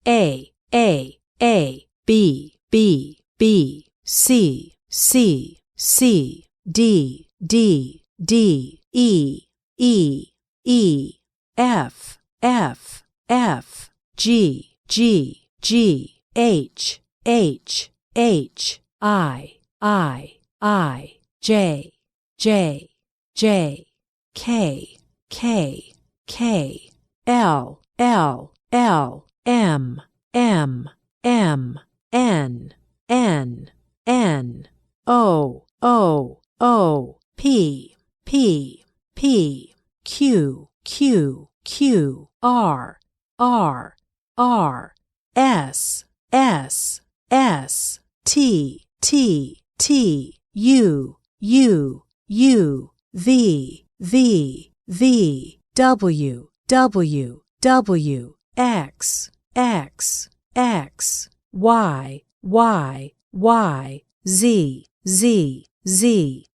A, B, C, D, E, F, G, H, I, J, K, L, M, N, O, P, Q, R, S, T, U, V, W, X, Y, Z,